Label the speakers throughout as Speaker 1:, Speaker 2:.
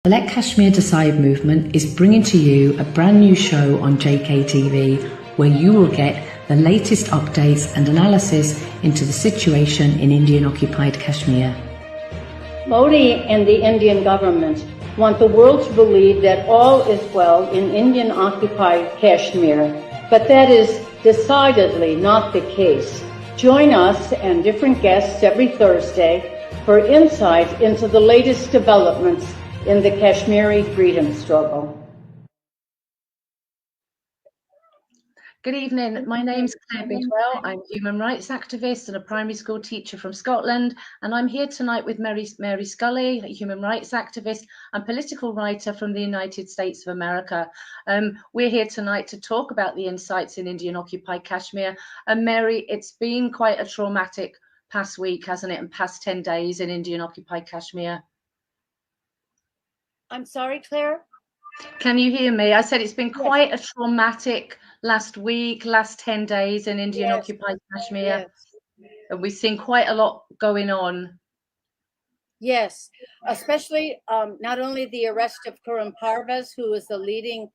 Speaker 1: The Let Kashmir Decide movement is bringing to you a brand new show on JKTV where you will get the latest updates and analysis into the situation in Indian-occupied Kashmir.
Speaker 2: Modi and the Indian government want the world to believe that all is well in Indian-occupied Kashmir, but that is decidedly not the case. Join us and different guests every Thursday for insight into the latest developments in the Kashmiri freedom struggle.
Speaker 3: Good evening, my name's Claire Bidwell. I'm a human rights activist and a primary school teacher from Scotland, and I'm here tonight with Mary Scully, a human rights activist and political writer from the United States of America. We're here tonight to talk about the insights in Indian-occupied Kashmir. And Mary, it's been quite a traumatic past week, hasn't it, and past 10 days in Indian-occupied Kashmir.
Speaker 2: I'm sorry, Claire?
Speaker 3: Can you hear me? I said it's been quite a traumatic last week, last 10 days in Indian-occupied Kashmir.
Speaker 2: Yes.
Speaker 3: And we've seen quite a lot going on.
Speaker 2: Yes, especially not only the arrest of Khurram Parvez, who is the leading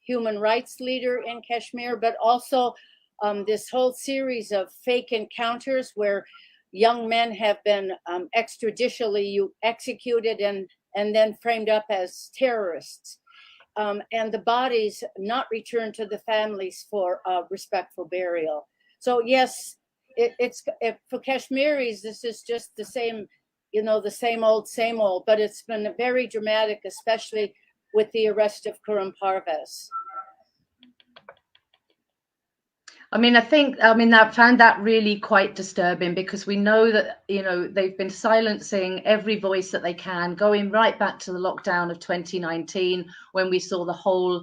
Speaker 2: human rights leader in Kashmir, but also this whole series of fake encounters where young men have been extrajudicially executed and then framed up as terrorists, and the bodies not returned to the families for respectful burial. So yes, for Kashmiris, this is just the same, the same old, but it's been very dramatic, especially with the arrest of Khurram Parvez.
Speaker 3: I found that really quite disturbing, because we know that, they've been silencing every voice that they can, going right back to the lockdown of 2019, when we saw the whole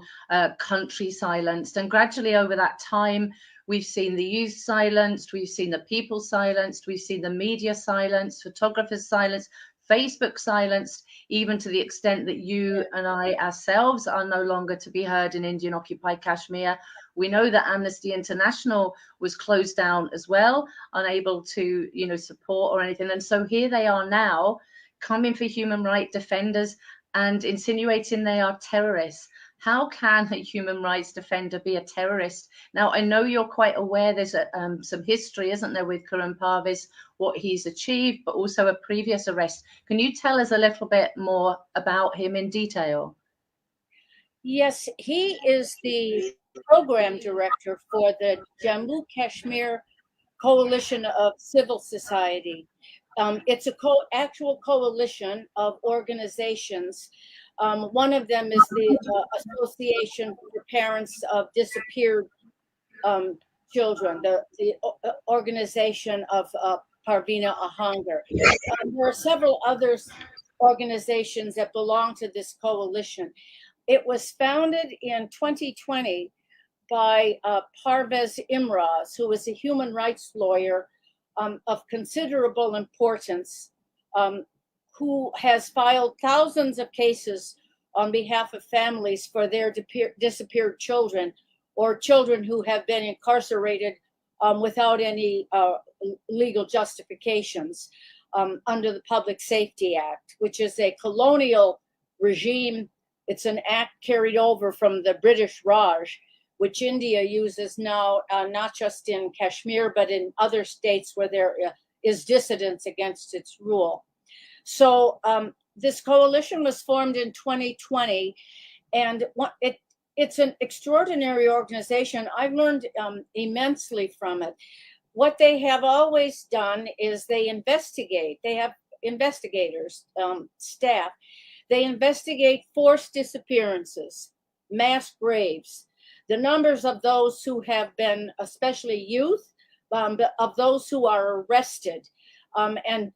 Speaker 3: country silenced. And gradually over that time, we've seen the youth silenced, we've seen the people silenced, we've seen the media silenced, photographers silenced, Facebook silenced, even to the extent that you and I ourselves are no longer to be heard in Indian-occupied Kashmir. We know that Amnesty International was closed down as well, unable to, support or anything. And so here they are now, coming for human rights defenders and insinuating they are terrorists. How can a human rights defender be a terrorist? Now, I know you're quite aware there's some history, isn't there, with Khurram Parvez, what he's achieved, but also a previous arrest. Can you tell us a little bit more about him in detail?
Speaker 2: Yes, he is the program director for the Jammu Kashmir Coalition of Civil Society. It's a actual coalition of organizations. One of them is the Association for Parents of Disappeared Children, the organization of Parvina Ahangar. There are several other organizations that belong to this coalition. It was founded in 2020 by Parvez Imraz, who is a human rights lawyer of considerable importance, who has filed thousands of cases on behalf of families for their disappeared children, or children who have been incarcerated without any legal justifications under the Public Safety Act, which is a colonial regime. It's an act carried over from the British Raj, which India uses now, not just in Kashmir, but in other states where there is dissidence against its rule. So this coalition was formed in 2020, and it's an extraordinary organization. I've learned immensely from it. What they have always done is they investigate. They have investigators, staff. They investigate forced disappearances, mass graves, the numbers of those who have been, especially youth, of those who are arrested and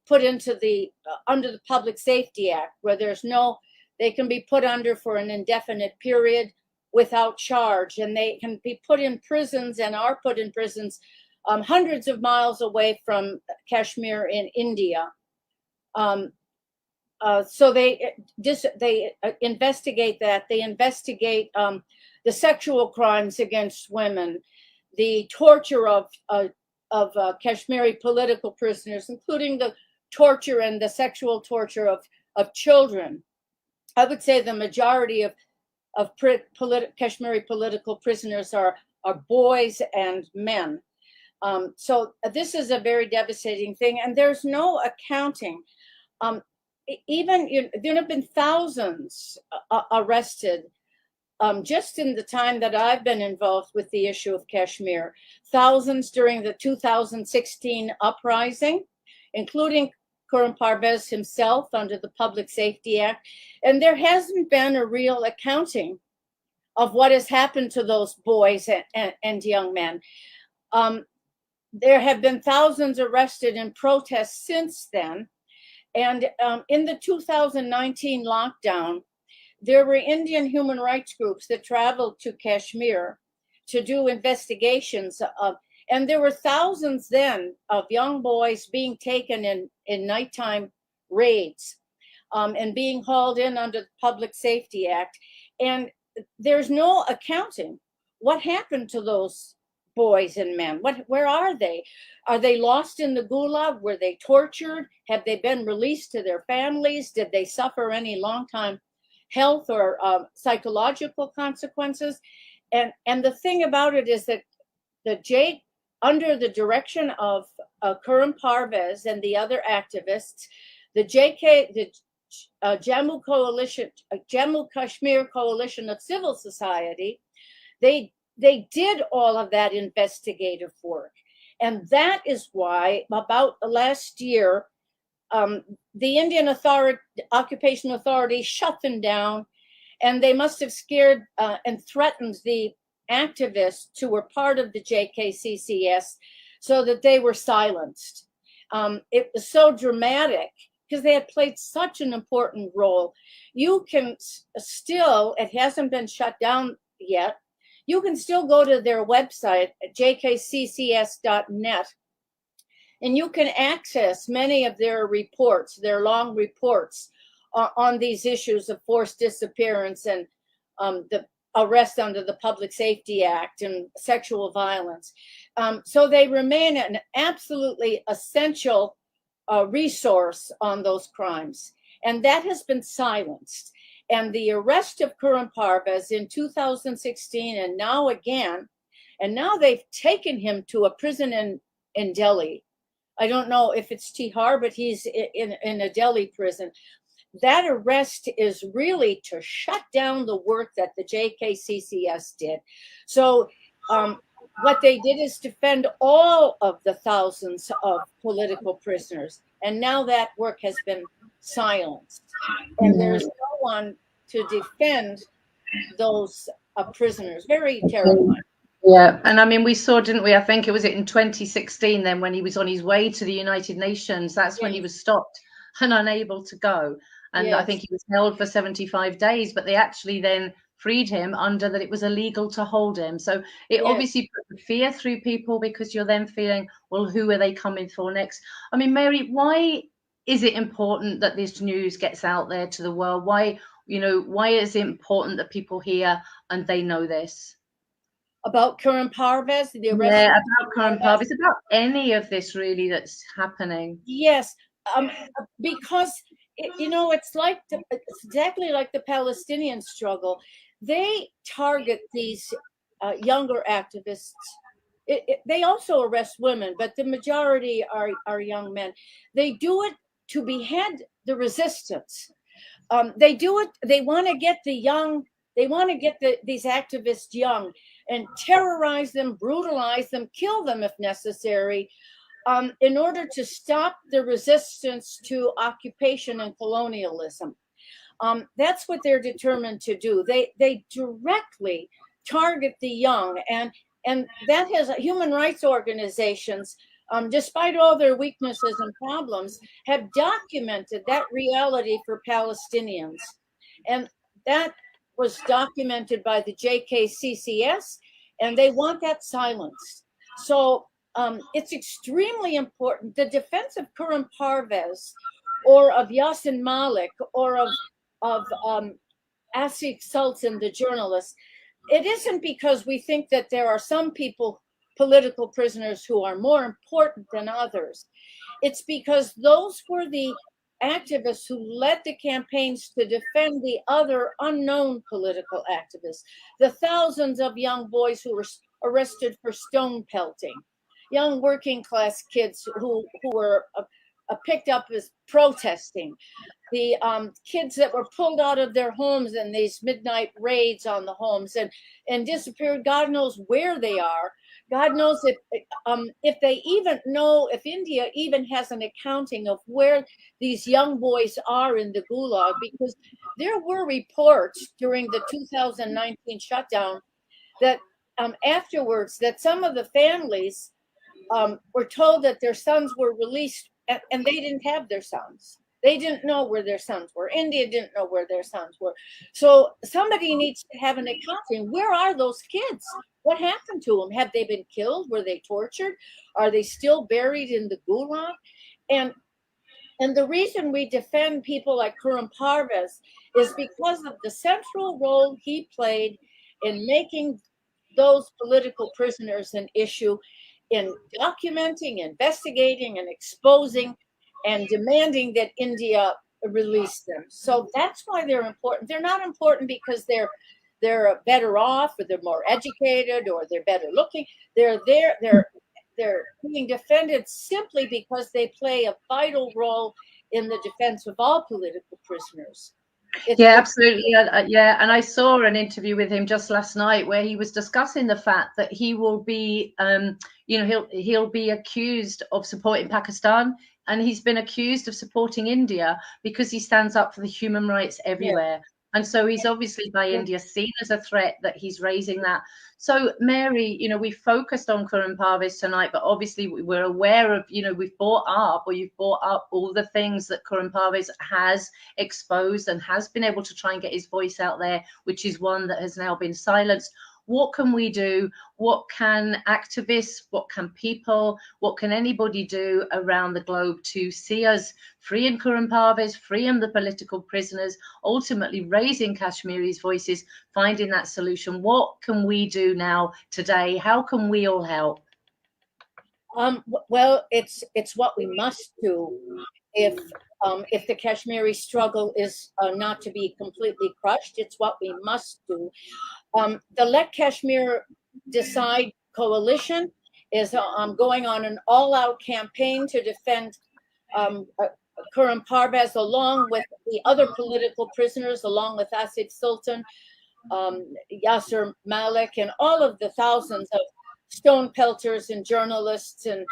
Speaker 2: put into the under the Public Safety Act, where they can be put under for an indefinite period without charge, and they can be put in prisons and are put in prisons hundreds of miles away from Kashmir in India. So they investigate that. They investigate the sexual crimes against women, the torture of Kashmiri political prisoners, including the torture and the sexual torture of children I would say the majority of Kashmiri political prisoners are boys and men. So this is a very devastating thing, and there's no accounting. There have been thousands arrested just in the time that I've been involved with the issue of Kashmir. Thousands during the 2016 uprising, including Khurram Parvez himself under the Public Safety Act. And there hasn't been a real accounting of what has happened to those boys and young men. There have been thousands arrested in protests since then. And in the 2019 lockdown, there were Indian human rights groups that traveled to Kashmir to do investigations of, and there were thousands then of young boys being taken in nighttime raids and being hauled in under the Public Safety Act. And there's no accounting. What happened to those boys and men? Where are they? Are they lost in the gulag? Were they tortured? Have they been released to their families? Did they suffer any long-time health or psychological consequences? And the thing about it is that under the direction of Khurram Parvez and the other activists, the Jammu Coalition, Jammu Kashmir Coalition of Civil Society, they did all of that investigative work. And that is why about last year, the Indian Occupation Authority shut them down, and they must have scared and threatened the activists who were part of the JKCCS so that they were silenced. It was so dramatic because they had played such an important role. You can still, it hasn't been shut down yet, you can still go to their website, jkccs.net, and you can access many of their reports, their long reports on these issues of forced disappearance and the arrest under the Public Safety Act and sexual violence. So they remain an absolutely essential resource on those crimes. And that has been silenced. And the arrest of Khurram Parvez in 2016 and now again, and now they've taken him to a prison in Delhi. I don't know if it's Tihar, but he's in a Delhi prison. That arrest is really to shut down the work that the JKCCS did. So what they did is defend all of the thousands of political prisoners. And now that work has been silenced. And there's no one to defend those prisoners. Very terrifying.
Speaker 3: Yeah, and I mean, we saw, didn't we? I think it was in 2016 then when he was on his way to the United Nations. That's when he was stopped and unable to go. And I think he was held for 75 days, but they actually then freed him under that it was illegal to hold him. So it obviously put the fear through people because you're then feeling, well, who are they coming for next? I mean, Mary, why is it important that this news gets out there to the world? Why is it important that people hear and they know this?
Speaker 2: About Khurram Parvez, the arrest?
Speaker 3: Yeah, about Khurram Parvez, about any of this really that's happening.
Speaker 2: Yes, because it's exactly like the Palestinian struggle. They target these younger activists. They also arrest women, but the majority are young men. They do it to behead the resistance. They do it. They want to get the young. They want to get these activists young and terrorize them, brutalize them, kill them if necessary, in order to stop the resistance to occupation and colonialism. That's what they're determined to do. They directly target the young, and that has human rights organizations, despite all their weaknesses and problems, have documented that reality for Palestinians. And that was documented by the JKCCS, and they want that silenced. So it's extremely important. The defense of Khurram Parvez or of Yasin Malik or of Asif Sultan, the journalist, it isn't because we think that there are some political prisoners who are more important than others. It's because those were the activists who led the campaigns to defend the other unknown political activists, the thousands of young boys who were arrested for stone pelting, young working class kids who were picked up as protesting, the kids that were pulled out of their homes in these midnight raids on the homes and disappeared. God knows where they are. God knows if they even know, if India even has an accounting of where these young boys are in the Gulag, because there were reports during the 2019 shutdown that afterwards that some of the families were told that their sons were released and they didn't have their sons. They didn't know where their sons were. India didn't know where their sons were. So somebody needs to have an accounting. Where are those kids? What happened to them? Have they been killed? Were they tortured? Are they still buried in the Gulag? And the reason we defend people like Khurram Parvez is because of the central role he played in making those political prisoners an issue, in documenting, investigating, and exposing and demanding that India release them. So that's why they're important. They're not important because they're better off, or they're more educated, or they're better looking. They're being defended simply because they play a vital role in the defense of all political prisoners.
Speaker 3: Yeah, absolutely. Yeah, and I saw an interview with him just last night where he was discussing the fact that he will be, he'll be accused of supporting Pakistan, and he's been accused of supporting India because he stands up for the human rights everywhere. Yeah. And so he's obviously by India seen as a threat, that he's raising that. So Mary, we focused on Khurram Parvez tonight, but obviously we're aware of, you've brought up all the things that Khurram Parvez has exposed and has been able to try and get his voice out there, which is one that has now been silenced. What can we do? What can activists, what can people, what can anybody do around the globe to see us freeing Khurram Parvez, freeing the political prisoners, ultimately raising Kashmiris' voices, finding that solution? What can we do now today? How can we all help?
Speaker 2: Well, it's what we must do if the Kashmiri struggle is not to be completely crushed. It's what we must do. The Let Kashmir Decide coalition is going on an all-out campaign to defend Khurram Parvez, along with the other political prisoners, along with Asif Sultan, Yasir Malik, and all of the thousands of stone pelters and journalists and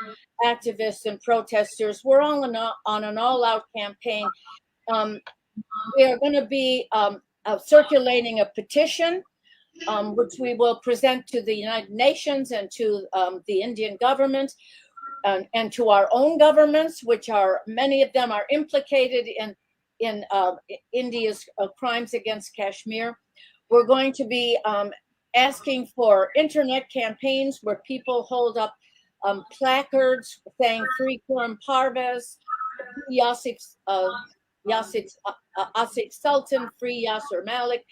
Speaker 2: activists and protesters. We're all on an all-out campaign. We are going to be circulating a petition, which we will present to the United Nations and to the Indian government and to our own governments, which are, many of them are implicated in India's crimes against Kashmir. We're going to be asking for internet campaigns where people hold up placards saying "Free Khurram Parvez," Asif Sultan, free Yasir Malik,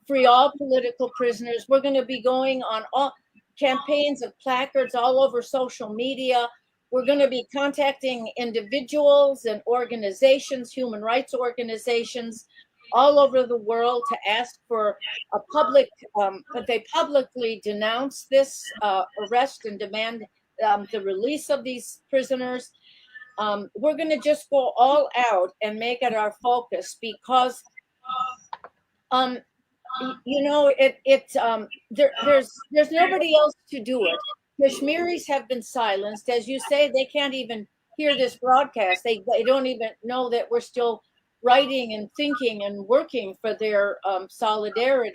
Speaker 2: free all political prisoners. We're going to be going on all campaigns of placards all over social media. We're going to be contacting individuals and organizations, human rights organizations all over the world to ask for a public, that they publicly denounce this arrest and demand the release of these prisoners. We're going to just go all out and make it our focus, because there's nobody else to do it. Kashmiris have been silenced. As you say, they can't even hear this broadcast. They don't even know that we're still writing and thinking and working for their solidarity.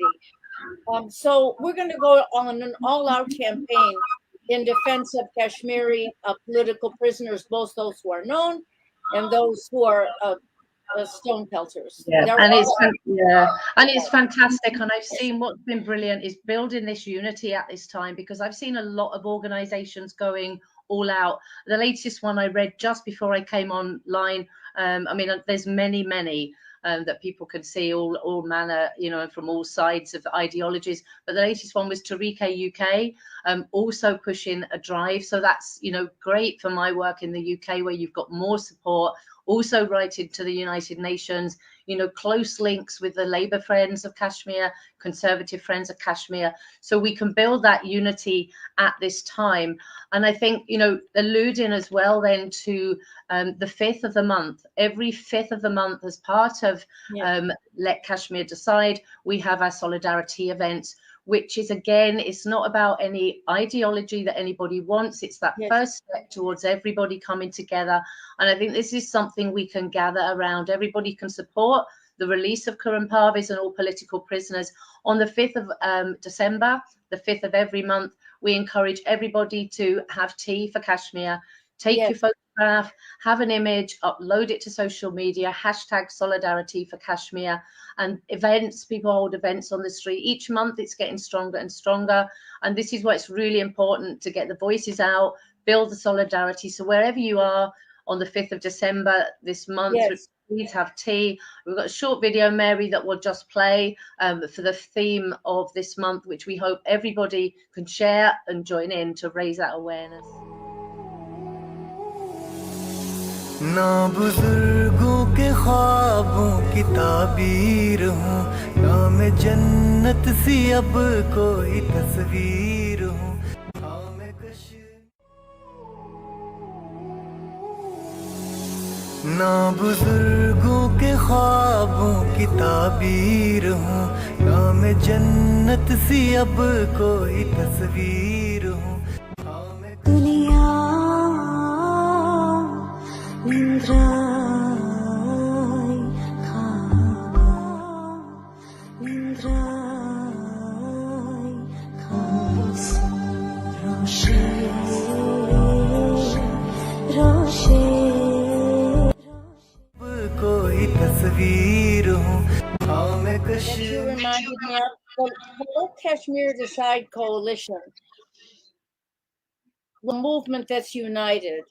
Speaker 2: So we're going to go on an all-out campaign in defense of Kashmiri political prisoners, both those who are known and those who are stone pelters.
Speaker 3: Yeah, and it's fantastic. And I've seen what's been brilliant is building this unity at this time, because I've seen a lot of organizations going all out. The latest one I read just before I came online, there's many that people can see, all manner, from all sides of ideologies. But the latest one was Tariqa UK, also pushing a drive. So that's, great for my work in the UK, where you've got more support also writing to the United Nations, close links with the Labour friends of Kashmir, Conservative friends of Kashmir, so we can build that unity at this time. And I think, alluding as well then to the 5th of the month, every 5th of the month as part of Let Kashmir Decide, we have our solidarity events, which is, again, it's not about any ideology that anybody wants. It's that first step towards everybody coming together. And I think this is something we can gather around. Everybody can support the release of Kurram Parvez and all political prisoners. On the 5th of December, the 5th of every month, we encourage everybody to have tea for Kashmir. Take your photograph, have an image, upload it to social media, hashtag solidarity for Kashmir, and events, people hold events on the street. Each month it's getting stronger and stronger. And this is why it's really important to get the voices out, build the solidarity. So wherever you are on the 5th of December this month, please have tea. We've got a short video, Mary, that we'll just play for the theme of this month, which we hope everybody can share and join in to raise that awareness.
Speaker 4: ना बुजुर्गों के ख्वाबों की ताबीर हूँ, ना मैं जन्नत सी अब कोई तस्वीर हूँ, हाँ मैं ना बुजुर्गों के ख्वाबों की ताबीर हूँ, ना मैं जन्नत सी अब कोई तस्वीर हूँ, हाँ मैं
Speaker 2: That you reminded me of the whole Kashmir Decide coalition, the movement that's united.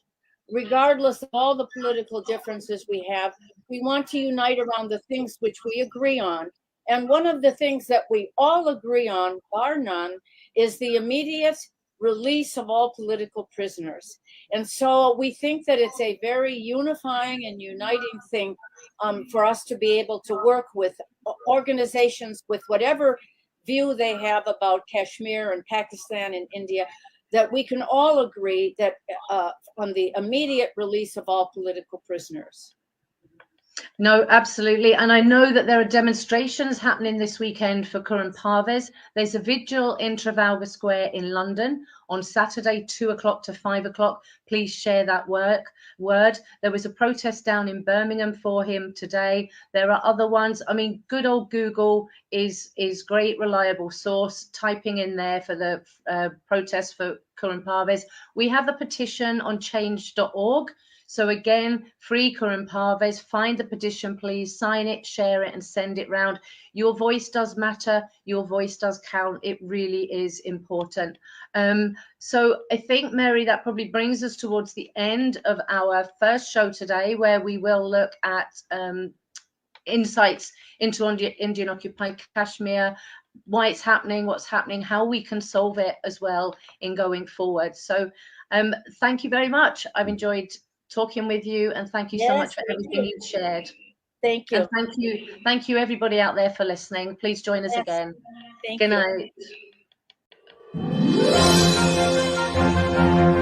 Speaker 2: Regardless of all the political differences we have, we want to unite around the things which we agree on. And one of the things that we all agree on, bar none, is the immediate release of all political prisoners. And so we think that it's a very unifying and uniting thing for us to be able to work with organizations with whatever view they have about Kashmir and Pakistan and India, that we can all agree that on the immediate release of all political prisoners.
Speaker 3: No, absolutely. And I know that there are demonstrations happening this weekend for Kurram Parvez. There's a vigil in Trafalgar Square in London on Saturday, 2 o'clock to 5 o'clock. Please share that word. There was a protest down in Birmingham for him today. There are other ones. I mean, good old Google is great, reliable source. Typing in there for the protest for Kurram Parvez. We have a petition on change.org. So again, free Kurram Parvez. Find the petition, please, sign it, share it, and send it round. Your voice does matter. Your voice does count. It really is important. So I think, Mary, that probably brings us towards the end of our first show today, where we will look at insights into Indian occupied Kashmir, why it's happening, what's happening, how we can solve it as well in going forward. So thank you very much. I've enjoyed talking with you, and thank you so much for everything you've shared.
Speaker 2: Thank you.
Speaker 3: And thank you everybody out there for listening. Please join us again.
Speaker 2: Thank
Speaker 3: Good
Speaker 2: you.
Speaker 3: night.